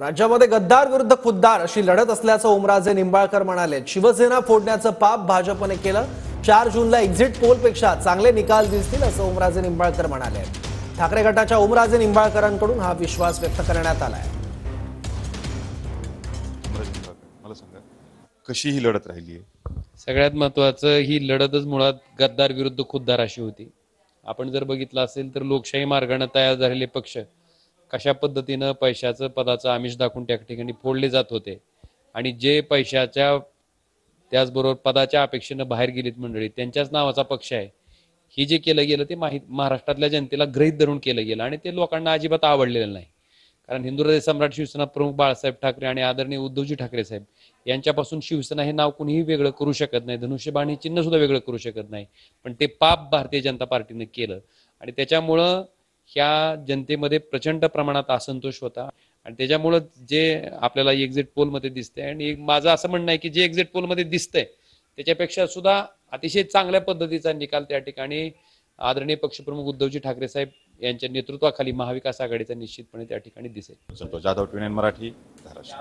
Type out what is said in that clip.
राज्यामध्ये गद्दार विरुद्ध खुद्दार अशी लढत असल्याचं ओमराजे निंबाळकर म्हणाले। शिवसेना फोडण्याचं पाप भाजपने केलं। 4 जूनला एक्झिट पोलपेक्षा चांगले निकाल दिसतील असं ओमराजे निंबाळकर म्हणाले। ठाकरे गटाच्या ओमराजे निंबाळकरांकडून हा विश्वास व्यक्त करण्यात आलाय। मला सांगा कशी ही लढत राहिली आहे? सगळ्यात महत्त्वाचं ही लढतच मुळात गद्दार विरुद्ध खुद्दार अशी होती। आपण जर बघितलं असेल तर लोकशाही मार्गाने तयार झालेले पक्ष कशा पद्धतीनं पैशाचं पदाचं आमिष दाखवून त्या ठिकाणी फोडले जात होते आणि जे पैशाच्या त्याचबरोबर पदाच्या अपेक्षेनं बाहेर गेलीत मंडळी त्यांच्याच नावाचा पक्ष आहे। ही जे केलं गेलं ते महाराष्ट्रातल्या जनतेला गृहीत धरून केलं गेलं आणि ते लोकांना अजिबात आवडलेलं नाही। कारण हिंदुराजे सम्राट शिवसेना प्रमुख बाळासाहेब ठाकरे आणि आदरणीय उद्धवजी ठाकरे साहेब यांच्यापासून शिवसेना हे नाव कुणीही वेगळं करू शकत नाही, धनुष्यबाण हे चिन्ह सुद्धा वेगळं करू शकत नाही। पण ते पाप भारतीय जनता पार्टीने केलं आणि त्याच्यामुळं ह्या जनतेमध्ये प्रचंड प्रमाणात असंतोष होता आणि त्याच्यामुळं जे आपल्याला एक्झिट पोलमध्ये दिसतंय आणि माझं असं म्हणणं आहे की जे एक्झिट पोलमध्ये दिसतंय त्याच्यापेक्षा सुद्धा अतिशय चांगल्या पद्धतीचा निकाल त्या ठिकाणी आदरणीय पक्षप्रमुख उद्धवजी ठाकरे साहेब यांच्या नेतृत्वाखाली महाविकास आघाडीचा निश्चितपणे त्या ठिकाणी दिसेल। जाधव, TVN मराठी, धाराशिव।